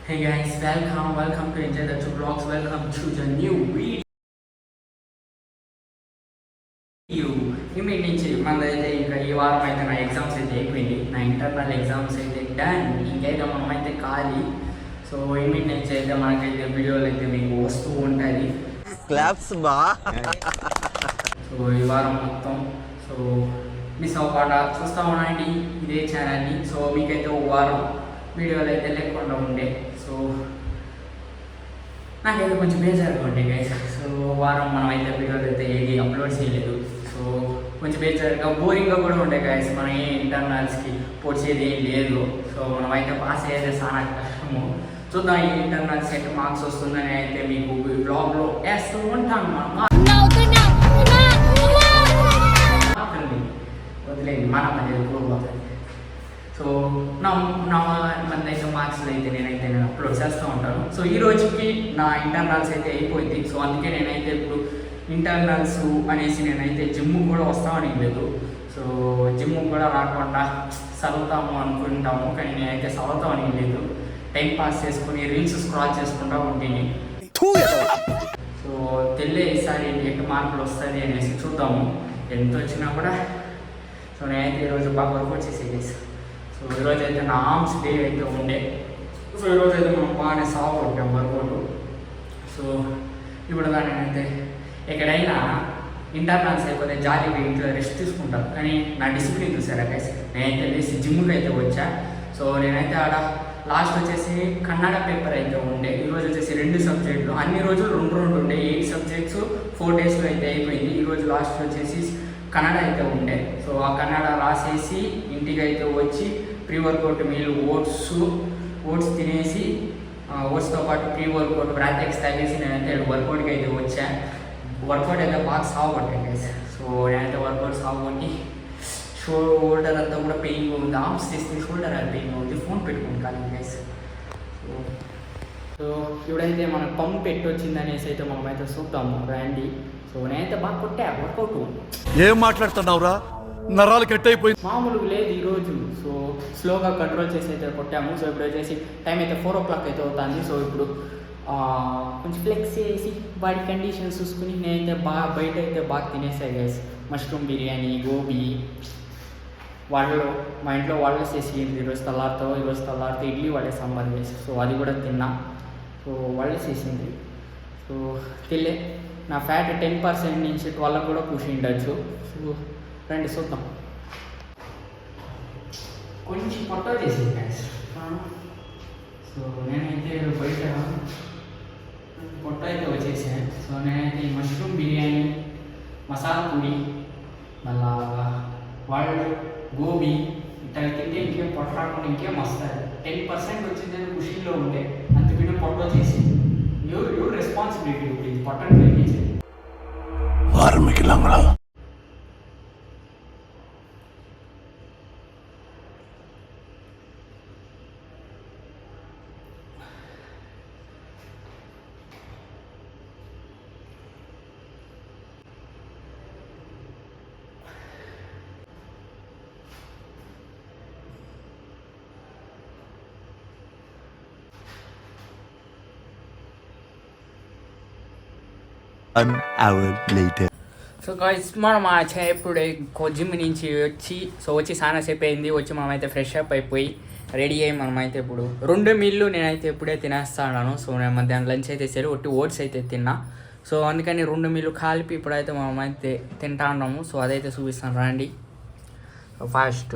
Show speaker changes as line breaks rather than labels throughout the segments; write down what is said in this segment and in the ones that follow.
Hey guys, welcome to Enjoy the Two Vlogs. Welcome to the new video. నుంచి మనదైతే ఇంకా ఈ వారం అయితే నా ఎగ్జామ్స్ అయితే అయిపోయింది. నా ఇంటర్నల్ ఎగ్జామ్స్ అయితే డన్. ఇంకైతే మనమైతే ఖాళీ. సో ఇమీడియట్ నుంచి అయితే మనకైతే వీడియోలు అయితే మీకు వస్తూ ఉంటుంది.
క్లాప్స్ బా.
సో ఈ వారం మొత్తం సో మిస్ అవ్వకుండా చూస్తూ ఉండండి ఇదే ఛానల్ని. సో మీకైతే ఒక వారం వీడియోలు అయితే లేకుండా ఉండే. సో నాకైతే కొంచెం బేజారుగా ఉండే గైస్. సో వారం మనం అయితే వీడియోలు అయితే ఏది అప్లోడ్ చేయలేదు. సో కొంచెం బేజారుగా బోరింగ్గా కూడా ఉండే గైస్. మనం ఏ ఇంటర్నల్స్కి పొడిచేది ఏం లేదు. సో మనం అయితే పాస్ అయ్యేది చాలా కష్టము. చూద్దాం ఈ ఇంటర్నల్స్ అయితే మార్క్స్ వస్తుందని అయితే మీకు ఈ బ్లాగ్లో వేస్తూ ఉంటాను. మనం వదిలేదు మన పని ఎప్పుడు పోతుంది. సో నా అయితే మార్క్స్లో అయితే నేను అప్లోడ్ చేస్తూ ఉంటాను. సో ఈ రోజుకి నా ఇంటర్నల్స్ అయితే అయిపోయింది. సో అందుకే నేనైతే ఇప్పుడు ఇంటర్నల్స్ అనేసి నేనైతే జిమ్ కూడా వస్తామని లేదు. సో జిమ్ కూడా రాకుండా చదువుతాము అనుకుంటాము, కానీ నేనైతే చదువుతామని లేదు. టైం పాస్ చేసుకుని రీల్స్ స్క్రాల్ చేసుకుంటూ ఉంటుంది. సో తెల్లే ఈసారి ఎటు మార్కులు వస్తుంది అనేసి చూద్దాము. ఎంత వచ్చినా కూడా. సో నేనైతే ఈరోజు బాగా వర్కౌట్ చేసేది. సో ఈరోజు అయితే నా ఆర్మ్స్ డే అయితే ఉండే. సో ఈరోజు అయితే మనం బాగానే సాగు కొట్టాం వర్కౌట్. సో ఇప్పుడు నేనైతే ఎక్కడైనా ఇంటర్నల్స్ అయిపోతే జాలీగా ఇంట్లో రెస్ట్ తీసుకుంటాను, కానీ నా డిసిప్లిన్ చూసారా గైస్. నేనైతే లేచి జిమ్కి అయితే వచ్చా. సో నేనైతే ఆడ లాస్ట్ వచ్చేసి కన్నడ పేపర్ అయితే ఉండే. ఈరోజు వచ్చేసి 2 సబ్జెక్టులు, అన్ని రోజులు 2 ఉండే. 8 సబ్జెక్ట్స్ 4 డేస్లో అయితే అయిపోయింది. ఈరోజు లాస్ట్ వచ్చేసి కన్నడ అయితే ఉండే. సో ఆ కన్నడ రాసేసి ఇంటికి అయితే వచ్చి ప్రీ వర్కౌట్ మీల్ ఓట్స్ తినేసి ఓట్స్తో పాటు ప్రీ వర్కౌట్ బ్రాథెక్స్ తాగేసి నేనైతే వర్కౌట్కి అయితే వచ్చా. వర్కౌట్ అయితే బాగా సాగుకొట్టాను గైస్. సో నేనైతే వర్కౌట్ సాగుకొని షోల్డర్ అంతా కూడా పెయిన్గా ఉంది. ఆర్మ్స్ తీస్తే షోల్డర్ అది పెయిన్గా ఉంది. ఫోన్ పెట్టుకోండి కానీ గైస్. సో ఇప్పుడైతే మనకు పంప్ పెట్టి వచ్చింది అనేసి అయితే మనం అయితే చూద్దాము రండి. సో నేనైతే బాగా కొట్టా వర్కౌట్.
ఏం మాట్లాడుతున్నావురా, నరాలు కట్ అయిపోయింది.
మామూలుగా లేదు ఈరోజు. సో స్లోగా కంట్రోల్ చేసి అయితే కొట్టాము. సో ఇప్పుడు వచ్చేసి టైం అయితే 4 o'clock అయితే అవుతుంది. సో ఇప్పుడు కొంచెం ఫ్లెక్స్ చేసి బాడీ కండిషన్స్ చూసుకుని నేనైతే బాగా బయట అయితే బాగా తినేసాయి గైస్. మష్రూమ్ బిర్యానీ, గోబీ, వాళ్ళు మా ఇంట్లో వాళ్ళు చేసి ఈరోజు తల్లారితో ఇడ్లీ వాళ్ళే సాంబార్ వేసి. సో అది కూడా తిన్నా. సో వాళ్ళే చేసింది. సో తిల్లే నా ఫ్యాట్ 10% నుంచి 12 కూడా పుష్ ఉండొచ్చు. సో రండి చూద్దాం. కొంచెం పొట్ట చేసింది గైస్. సో నేనైతే బయట పొట్ట అయితే వచ్చేసాను. సో నేనైతే మష్రూమ్ బిర్యానీ, మసాలా పూరి, మళ్ళా వాళ్ళు గోబీ ఇట్లా తింటే ఇంకేం పొట్ట రాకుండా ఇంకేం వస్తుంది. 10% వచ్చిందని ఖుషీలో ఉంటే అంతకంటే పొట్ట వచ్చేసి ఎవరు రెస్పాన్సిబిలిటీ ఉంటుంది పొట్ట ట్రైన్ చేసేది.
An hour later.
So guys మనం ఇప్పుడే జిమ్ నుంచి వచ్చి చాలా సేపు అయింది. వచ్చి మనమైతే ఫ్రెష్ అప్ అయిపోయి రెడీ అయ్యి మనమైతే ఇప్పుడు 2 మీల్లు నేనైతే ఇప్పుడే తినేస్తాను. సో నేను మధ్యాహ్నం లంచ్ అయితే సరే ఓట్స్ అయితే తిన్నా. సో అందుకని 2 మీల్లు కలిపి ఇప్పుడైతే మనమైతే తింటా ఉన్నాము. సో అదైతే చూపిస్తాను రండి. ఫస్ట్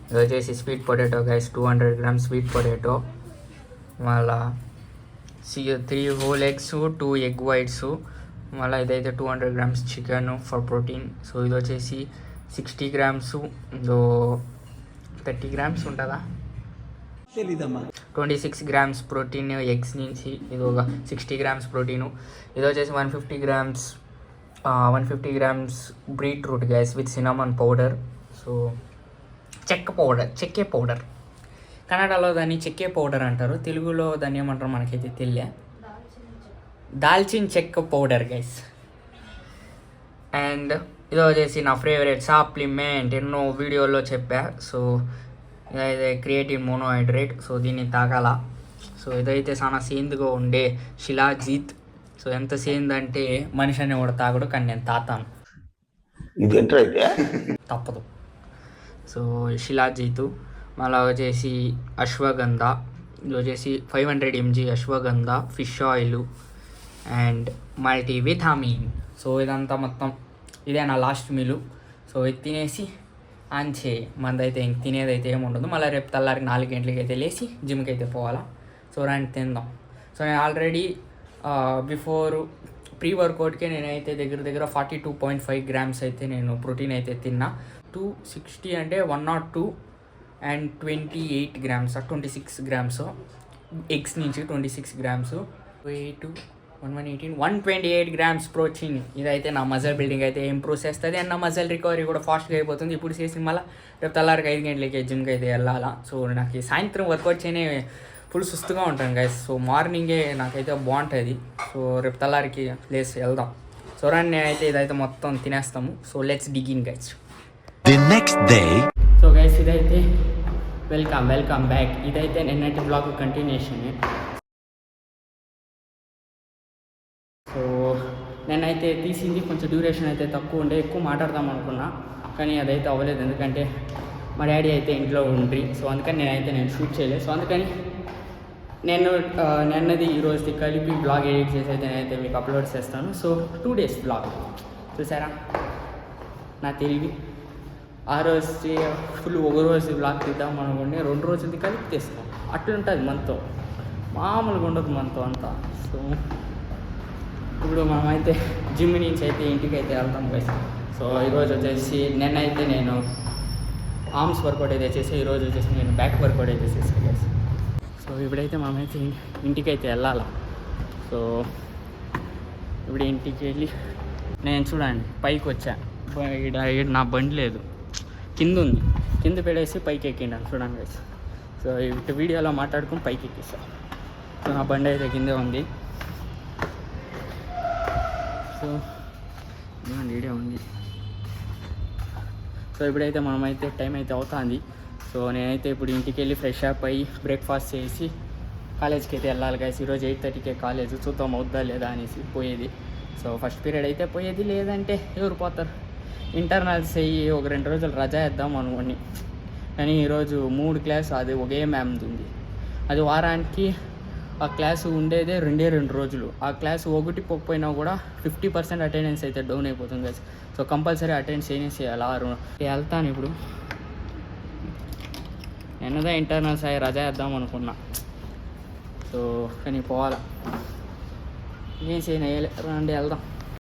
ఇది వచ్చేసి sweet potato guys, 200 grams sweet potato, మళ్ళా 3 whole eggs, 2 egg whites, మళ్ళీ ఇదైతే 200 grams chicken for protein. So ఇది వచ్చేసి 60 grams, ఇదో 30 grams ఉంటుందా, 26 grams ప్రోటీన్ ఎగ్స్ నుంచి. ఇది ఒక 60 grams ప్రోటీను. ఇది వచ్చేసి 150 grams beetroot guys with cinnamon powder. So చెక్కే పౌడర్ కన్నడలో దాన్ని చెక్కే పౌడర్ అంటారు. తెలుగులో దాన్ని ఏమంటారు మనకైతే తెలియ. దాల్చిన చెక్క పౌడర్ గైస్. అండ్ ఇది వచ్చేసి నా ఫేవరెట్ సప్లిమెంట్, ఎన్నో వీడియోలో చెప్పా. సో ఇదైతే క్రియేటిన్ మోనోహైడ్రేట్. సో దీన్ని తాగాల. సో ఇదైతే చాలా సేందుగా ఉండే శిలాజీత్. సో ఎంత సేంది అంటే మనిషి అని కూడా తాగడు, కానీ నేను తాతాను, తప్పదు. సో శిలాజీతు, మళ్ళీ వచ్చేసి అశ్వగంధ, ఇది వచ్చేసి 500 mg ashwagandha, fish oil and multivitamin. So ఇదంతా మొత్తం ఇదే నా లాస్ట్ మీలు. సో ఇది తినేసి అంచే మందైతే ఇంక తినేదైతే ఏముండదు. మళ్ళీ రేపు తెల్లారి 4 గంటలకి అయితే లేచి జిమ్కి అయితే పోవాలా. సో రండి తిందాం. సో నేను ఆల్రెడీ బిఫోర్ ప్రీ వర్కౌట్కే నేనైతే దగ్గర 42.5 grams అయితే నేను ప్రోటీన్ అయితే తిన్నా. 260 అంటే 102 అండ్ 28 grams 26 grams ఎగ్స్ నుంచి 26 grams 128 grams ప్రోటీన్. ఇదైతే నా మజిల్ బిల్డింగ్ అయితే ఇంప్రూవ్ చేస్తుంది అండ్ నా మజిల్ రికవరీ కూడా ఫాస్ట్గా అయిపోతుంది. ఇప్పుడు చేసి మళ్ళీ రేపు తెల్లారికి 5 గంటలకి జిమ్కి అయితే వెళ్ళాలా. సో నాకు సాయంత్రం వర్కౌట్ చేయనే ఫుల్ సుస్తుగా ఉంటాను గైస్. సో మార్నింగే నాకైతే బాగుంటుంది. సో రేపు తెల్లారికి లేసి వెళ్దాం. సో రండి, నేనైతే ఇదైతే మొత్తం తినేస్తాము. So let's dig in guys.
The next day.
So guys ఇదైతే వెల్కమ్ బ్యాక్. ఇదైతే నిన్నటి బ్లాగ్ కంటిన్యూషన్. సో నేనైతే తీసింది కొంచెం డ్యూరేషన్ అయితే తక్కువ ఉండే, ఎక్కువ మాట్లాడదాం అనుకున్నా, కానీ అదైతే అవ్వలేదు. ఎందుకంటే మా డాడీ అయితే ఇంట్లో ఉండ్రి. సో అందుకని నేను షూట్ చేయలేదు. సో అందుకని నిన్నది ఈరోజుది కలిపి బ్లాగ్ ఎడిట్ చేసి అయితే నేనైతే మీకు అప్లోడ్ చేస్తాను. సో 2 days బ్లాగ్ చూసారా నా తెలివి. ఆ రోజు ఫుల్ ఒక రోజు బ్లాగ్ తీద్దాం అనుకోండి, 2 రోజులది కలిపి తీస్తాం. అట్లుంటుంది మనతో, మామూలుగా ఉండదు మనతో అంతా. సో ఇప్పుడు మనమైతే జిమ్ నుంచి అయితే ఇంటికి అయితే వెళ్తాం గైస్. సో ఈరోజు వచ్చేసి నిన్నైతే నేను ఆర్మ్స్ వర్కౌట్ అయితే చేసి, ఈరోజు వచ్చేసి నేను బ్యాక్ వర్కౌట్ అయితే చేసాను గైస్. సో ఇప్పుడైతే మనమైతే ఇంటికి అయితే వెళ్ళాలి. సో ఇప్పుడు ఇంటికి వెళ్ళి నేను చూడండి పైకి వచ్చా. ఇక్కడ నా బండి లేదు, కింద ఉంది. కింద పెడేసి పైకి ఎక్కిండాను చూడండి గైస్. సో ఇటు వీడియోలో మాట్లాడుకుని పైకి ఎక్కిస్తా. సో నా బండి అయితే కిందే ఉంది. సో వీడియో ఉంది. సో ఇప్పుడైతే మనమైతే టైం అయితే అవుతుంది. సో నేనైతే ఇప్పుడు ఇంటికి వెళ్ళి ఫ్రెష్ అప్ అయ్యి బ్రేక్ఫాస్ట్ చేసి కాలేజ్కి అయితే వెళ్ళాలి గైస్. ఈరోజు 8:30కే కాలేజ్. చూద్దాం అవుద్దా లేదా అనేసి పోయేది. సో ఫస్ట్ పీరియడ్ అయితే పోయేది, లేదంటే ఎవరు పోతారు. ఇంటర్నల్స్ అయ్యి ఒక 2 రోజులు రజా వేద్దాం అనుకోండి. కానీ ఈరోజు 3 క్లాస్, అది ఒకే మ్యామ్ది ఉంది. అది వారానికి ఆ క్లాసు ఉండేదే 2 రోజులు. ఆ క్లాసు ఒకటి పోకపోయినా కూడా 50% అటెండెన్స్ అయితే డౌన్ అయిపోతుంది గైస్. సో కంపల్సరీ అటెండ్ చేయాలి. వెళ్తాను ఇప్పుడు. నిన్నదే ఇంటర్నల్స్ అయ్యి రజా వేద్దాం అనుకున్నా. సో కానీ పోవాలా, ఏం చేయను, రండి వెళ్దాం.